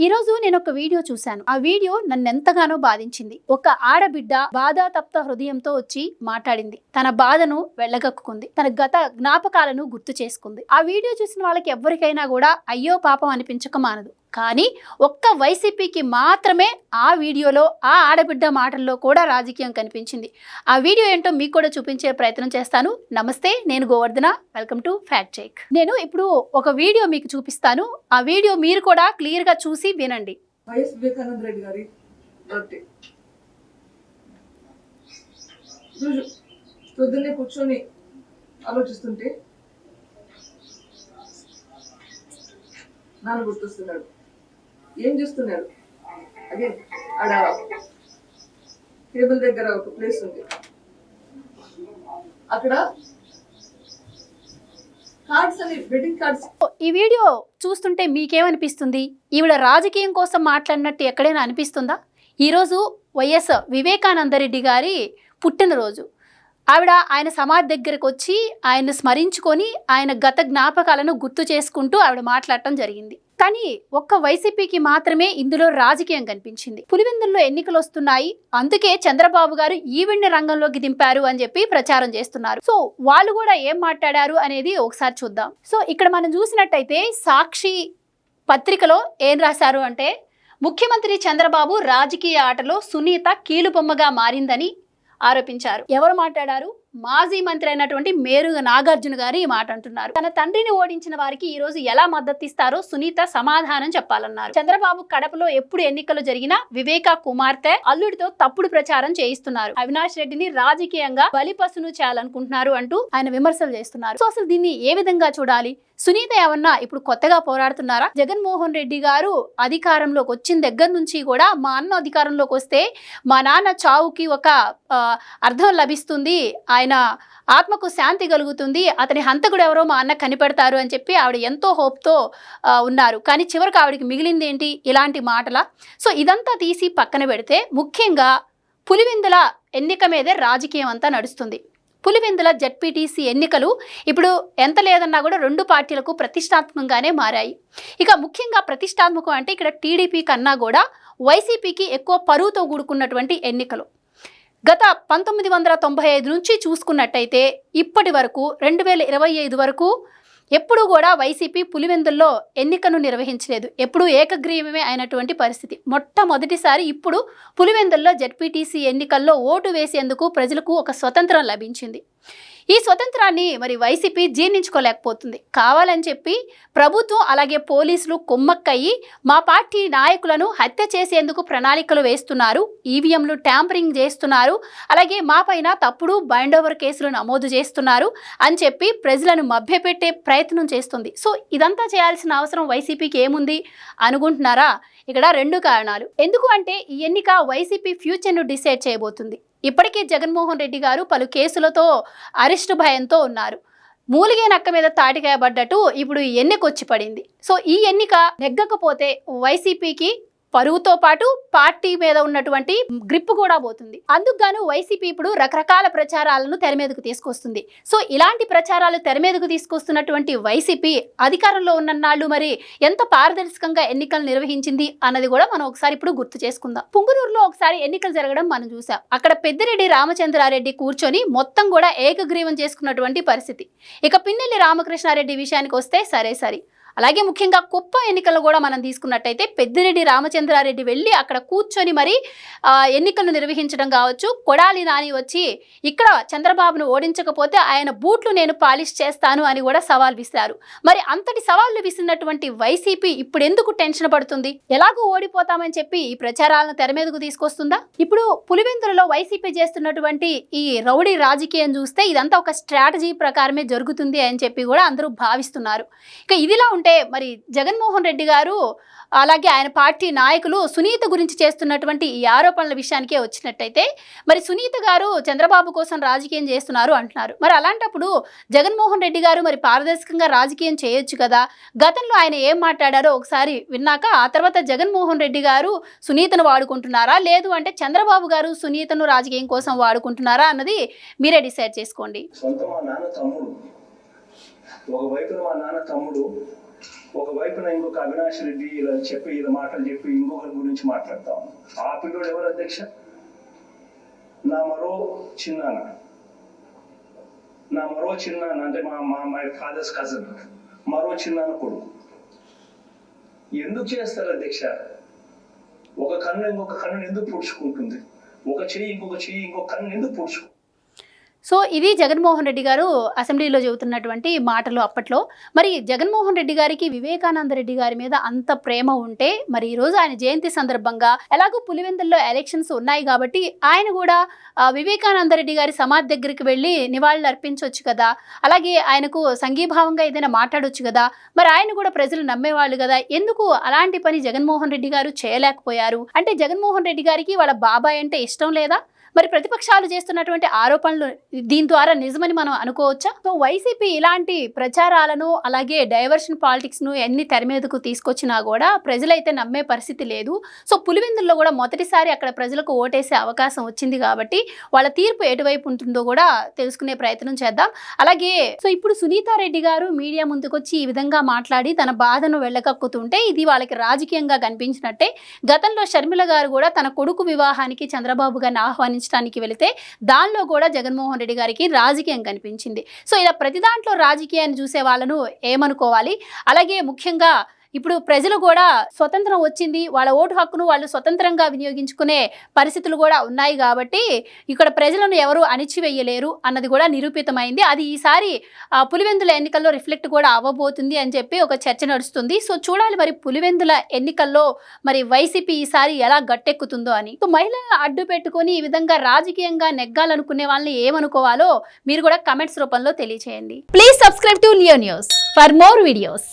ఈరోజు నేను ఒక వీడియో చూశాను. ఆ వీడియో నన్ను ఎంతగానో బాధించింది. ఒక ఆడబిడ్డ బాధాతప్త హృదయంతో వచ్చి మాట్లాడింది. తన బాధను వెళ్ళగక్కుకుంది. తన గత జ్ఞాపకాలను గుర్తు చేసుకుంది. ఆ వీడియో చూసిన వాళ్ళకి ఎవరికైనా కూడా అయ్యో పాపం అనిపించక మానదు. కానీ ఒక్క వైసీపీకి మాత్రమే ఆ వీడియోలో ఆ ఆడబిడ్డ మాటల్లో కూడా రాజకీయం కనిపించింది. ఆ వీడియో ఏంటో మీకు కూడా చూపించే ప్రయత్నం చేస్తాను. నమస్తే, నేను Govardhana. Welcome to fact check. నేను ఇప్పుడు ఒక వీడియో మీకు చూపిస్తాను. ఆ వీడియో మీరు కూడా క్లియర్ గా చూసి వినండి. వైఎస్ వివేకానంద రెడ్డి గారి బర్త్డే. పొద్దున్నే కూర్చొని ఆలోచిస్తుంటే నాన్న గుర్తొస్తున్నాడు. ఏం చేస్తున్నాడు? అదే ఆడ టేబుల్ దగ్గర ఒక ప్లేస్ ఉంది. అక్కడ కార్డ్స్ అని, వెడ్డింగ్ కార్డ్స్. ఈ వీడియో చూస్తుంటే మీకేమనిపిస్తుంది? ఈవిడ రాజకీయం కోసం మాట్లాడినట్టు ఎక్కడైనా అనిపిస్తుందా? ఈరోజు వైఎస్ వివేకానంద రెడ్డి గారి పుట్టినరోజు. ఆవిడ ఆయన సమాధి దగ్గరకు వచ్చి ఆయన్ని స్మరించుకొని ఆయన గత జ్ఞాపకాలను గుర్తు చేసుకుంటూ ఆవిడ మాట్లాడటం జరిగింది. కానీ ఒక్క వైసీపీకి మాత్రమే ఇందులో రాజకీయం కనిపించింది. పులివెందుల్లో ఎన్నికలు వస్తున్నాయి, అందుకే చంద్రబాబు గారు ఈవిడ్ని రంగంలోకి దింపారు అని చెప్పి ప్రచారం చేస్తున్నారు. సో వాళ్ళు కూడా ఏం మాట్లాడారు అనేది ఒకసారి చూద్దాం. సో ఇక్కడ మనం చూసినట్టయితే సాక్షి పత్రికలో ఏం రాశారు అంటే, ముఖ్యమంత్రి చంద్రబాబు రాజకీయ ఆటలో సునీత కీలుబొమ్మగా మారిందని ఆరోపించారు. ఎవరు మాట్లాడారు? మాజీ మంత్రి అయినటువంటి మేరుగ నాగార్జున గారు ఈ మాట అంటున్నారు. తన తండ్రిని ఓడించిన వారికి ఈ రోజు ఎలా మద్దతిస్తారో సునీత సమాధానం చెప్పాలన్నారు. చంద్రబాబు కడపలో ఎప్పుడు ఎన్నికలు జరిగినా వివేకా కుమార్తె అల్లుడితో తప్పుడు ప్రచారం చేయిస్తున్నారు. అవినాష్ రెడ్డిని రాజకీయంగా బలిపసును చేయాలనుకుంటున్నారు అంటూ ఆయన విమర్శలు చేస్తున్నారు. సో అసలు దీన్ని ఏ విధంగా చూడాలి? సునీత ఏమన్నా ఇప్పుడు కొత్తగా పోరాడుతున్నారా? జగన్మోహన్ రెడ్డి గారు అధికారంలోకి వచ్చిన దగ్గర నుంచి కూడా మా అన్న అధికారంలోకి వస్తే మా నాన్న చావుకి ఒక అర్థం లభిస్తుంది, ఆయన ఆత్మకు శాంతి కలుగుతుంది, అతని హంతకుడు ఎవరో మా అన్న కనిపెడతారు అని చెప్పి ఆవిడ ఎంతో హోప్తో ఉన్నారు. కానీ చివరికి ఆవిడకి మిగిలింది ఏంటి? ఇలాంటి మాటల. సో ఇదంతా తీసి పక్కన పెడితే ముఖ్యంగా పులివెందుల ఎన్నిక మీదే రాజకీయం అంతా నడుస్తుంది. పులివెందుల జెడ్పీటీసీ ఎన్నికలు ఇప్పుడు ఎంత లేదన్నా కూడా రెండు పార్టీలకు ప్రతిష్టాత్మకంగానే మారాయి. ఇక ముఖ్యంగా ప్రతిష్టాత్మకం అంటే ఇక్కడ టీడీపీ కన్నా కూడా వైసీపీకి ఎక్కువ పరువుతో కూడుకున్నటువంటి ఎన్నికలు. గత 1995 నుంచి చూసుకున్నట్టయితే ఇప్పటి వరకు 2025 వరకు ఎప్పుడు కూడా వైసీపీ పులివెందుల్లో ఎన్నికను నిర్వహించలేదు. ఎప్పుడు ఏకగ్రీవమే అయినటువంటి పరిస్థితి. మొట్టమొదటిసారి ఇప్పుడు పులివెందుల్లో జెడ్పీటీసీ ఎన్నికల్లో ఓటు వేసేందుకు ప్రజలకు ఒక స్వతంత్రం లభించింది. ఈ స్వతంత్రాన్ని మరి వైసీపీ జీర్ణించుకోలేకపోతుంది. కావాలని చెప్పి ప్రభుత్వం అలాగే పోలీసులు కుమ్మక్కయ్యి మా పార్టీ నాయకులను హత్య చేసేందుకు ప్రణాళికలు వేస్తున్నారు, ఈవీఎంలు ట్యాంపరింగ్ చేస్తున్నారు, అలాగే మా పైన తప్పుడు బైండ్ ఓవర్ కేసులు నమోదు చేస్తున్నారు అని చెప్పి ప్రజలను మభ్యపెట్టే ప్రయత్నం చేస్తుంది. సో ఇదంతా చేయాల్సిన అవసరం వైసీపీకి ఏముంది అనుకుంటున్నారా? ఇక్కడ రెండు కారణాలు. ఎందుకు అంటే ఈ ఎన్నిక వైసీపీ ఫ్యూచర్ను డిసైడ్ చేయబోతుంది. ఇప్పటికే జగన్మోహన్ రెడ్డి గారు పలు కేసులతో అరెస్టు భయంతో ఉన్నారు. మూలిగే నక్క మీద తాటికాయ పడ్డట్టు ఇప్పుడు ఈ ఎన్నిక వచ్చి పడింది. సో ఈ ఎన్నిక నెగ్గకపోతే వైసీపీకి పరువుతో పాటు పార్టీ మీద ఉన్నటువంటి గ్రిప్ కూడా పోతుంది. అందుకుగాను వైసీపీ ఇప్పుడు రకరకాల ప్రచారాలను తెర మీదకు తీసుకొస్తుంది. సో ఇలాంటి ప్రచారాలు తెర మీదకు తీసుకొస్తున్నటువంటి వైసీపీ అధికారంలో ఉన్నన్నాళ్ళు మరి ఎంత పారదర్శకంగా ఎన్నికలు నిర్వహించింది అన్నది కూడా మనం ఒకసారి ఇప్పుడు గుర్తు చేసుకుందాం. పుంగునూరులో ఒకసారి ఎన్నికలు జరగడం మనం చూసాం. అక్కడ పెద్దిరెడ్డి రామచంద్రారెడ్డి కూర్చొని మొత్తం కూడా ఏకగ్రీవం చేసుకున్నటువంటి పరిస్థితి. ఇక పిన్నెల్లి రామకృష్ణారెడ్డి విషయానికి వస్తే సరే. అలాగే ముఖ్యంగా కుప్పం ఎన్నికలు కూడా మనం తీసుకున్నట్టయితే పెద్దిరెడ్డి రామచంద్రారెడ్డి వెళ్ళి అక్కడ కూర్చొని మరి ఎన్నికలు నిర్వహించడం కావచ్చు. కొడాలి నాని వచ్చి ఇక్కడ చంద్రబాబును ఓడించకపోతే ఆయన బూట్లు నేను పాలిష్ చేస్తాను అని కూడా సవాల్ విసిరారు. మరి అంతటి సవాళ్లు విసిరినటువంటి వైసీపీ ఇప్పుడు ఎందుకు టెన్షన్ పడుతుంది? ఎలాగూ ఓడిపోతామని చెప్పి ఈ ప్రచారాలను తెర మీదకు తీసుకొస్తుందా? ఇప్పుడు పులివెందులలో వైసీపీ చేస్తున్నటువంటి ఈ రౌడీ రాజకీయం చూస్తే ఇదంతా ఒక స్ట్రాటజీ ప్రకారమే జరుగుతుంది అని చెప్పి కూడా అందరూ భావిస్తున్నారు. ఇక ఇదిలా మరి జగన్మోహన్ రెడ్డి గారు అలాగే ఆయన పార్టీ నాయకులు సునీత గురించి చేస్తున్నటువంటి ఈ ఆరోపణల విషయానికే వచ్చినట్టయితే మరి సునీత గారు చంద్రబాబు కోసం రాజకీయం చేస్తున్నారు అంటున్నారు. మరి అలాంటప్పుడు జగన్మోహన్ రెడ్డి గారు మరి పారదర్శకంగా రాజకీయం చేయొచ్చు కదా. గతంలో ఆయన ఏం మాట్లాడారో ఒకసారి విన్నాక ఆ తర్వాత జగన్మోహన్ రెడ్డి గారు సునీతను వాడుకుంటున్నారా, లేదు అంటే చంద్రబాబు గారు సునీతను రాజకీయం కోసం వాడుకుంటున్నారా అన్నది మీరే డిసైడ్ చేసుకోండి. ఒకవైపున మా నాన్న తమ్ముడు, ఒకవైపున ఇంకొక అవినాష్ రెడ్డి ఇలా చెప్పి ఇలా మాటలు చెప్పి ఇంకొకరి గురించి మాట్లాడతాం. ఆ పిల్లోడు ఎవరు అధ్యక్ష? నా మరో చిన్నాన్న అంటే మై ఫాదర్స్ కజిన్, మరో చిన్నాన్న కొడుకు. ఎందుకు చేస్తారు అధ్యక్ష? ఒక కన్ను ఇంకొక కన్ను ఎందుకు పుడుచుకుంటుంది? ఒక చెయ్యి ఇంకొక కన్ను ఎందుకు పుడుచుకుంటుంది? సో ఇది జగన్మోహన్ రెడ్డి గారు అసెంబ్లీలో చెబుతున్నటువంటి మాటలు అప్పట్లో. మరి జగన్మోహన్ రెడ్డి గారికి వివేకానంద రెడ్డి గారి మీద అంత ప్రేమ ఉంటే మరి ఈరోజు ఆయన జయంతి సందర్భంగా ఎలాగో పులివెందుల్లో ఎలక్షన్స్ ఉన్నాయి కాబట్టి ఆయన కూడా వివేకానంద రెడ్డి గారి సమాధి దగ్గరికి వెళ్ళి నివాళులు అర్పించవచ్చు కదా, అలాగే ఆయనకు సంఘీభావంగా ఏదైనా మాట్లాడొచ్చు కదా. మరి ఆయన కూడా ప్రజలు నమ్మేవాళ్ళు కదా, ఎందుకు అలాంటి పని జగన్మోహన్ రెడ్డి గారు చేయలేకపోయారు? అంటే జగన్మోహన్ రెడ్డి గారికి వాళ్ళ బాబాయ్ అంటే ఇష్టం లేదా? మరి ప్రతిపక్షాలు చేస్తున్నటువంటి ఆరోపణలు దీని ద్వారా నిజమని మనం అనుకోవచ్చా? సో వైసీపీ ఇలాంటి ప్రచారాలను అలాగే డైవర్షన్ పాలిటిక్స్ను ఎన్ని తెర మీదకు తీసుకొచ్చినా కూడా ప్రజలైతే నమ్మే పరిస్థితి లేదు. సో పులివెందుల్లో కూడా మొదటిసారి అక్కడ ప్రజలకు ఓటేసే అవకాశం వచ్చింది కాబట్టి వాళ్ళ తీర్పు ఎటువైపు ఉంటుందో కూడా తెలుసుకునే ప్రయత్నం చేద్దాం. అలాగే సో ఇప్పుడు సునీతారెడ్డి గారు మీడియా ముందుకొచ్చి ఈ విధంగా మాట్లాడి తన బాధను వెళ్ళకక్కుతుంటే ఇది వాళ్ళకి రాజకీయంగా కనిపించినట్టే. గతంలో షర్మిల గారు కూడా తన కొడుకు వివాహానికి చంద్రబాబు గారిని ఆహ్వానించడానికి వెళితే దానిలో కూడా జగన్మోహన్ రెడ్డి గారికి రాజకీయం కనిపించింది. సో ఇలా ప్రతి దాంట్లో రాజకీయాన్ని చూసే వాళ్ళను ఏమనుకోవాలి? అలాగే ముఖ్యంగా ఇప్పుడు ప్రజలు కూడా స్వతంత్రం వచ్చింది, వాళ్ళ ఓటు హక్కును వాళ్ళు స్వతంత్రంగా వినియోగించుకునే పరిస్థితులు కూడా ఉన్నాయి కాబట్టి ఇక్కడ ప్రజలను ఎవరు అణిచివేయలేరు అన్నది కూడా నిరూపితమైంది. అది ఈసారి పులివెందుల ఎన్నికల్లో రిఫ్లెక్ట్ కూడా అవ్వబోతుంది అని చెప్పి ఒక చర్చ నడుస్తుంది. సో చూడాలి మరి పులివెందుల ఎన్నికల్లో మరి వైసీపీ ఈసారి ఎలా గట్టెక్కుతుందో అని. సో మహిళలను అడ్డు పెట్టుకొని ఈ విధంగా రాజకీయంగా నెగ్గాలనుకునే వాళ్ళని ఏమనుకోవాలో మీరు కూడా కమెంట్స్ రూపంలో తెలియచేయండి. Please subscribe to Leo news for more videos.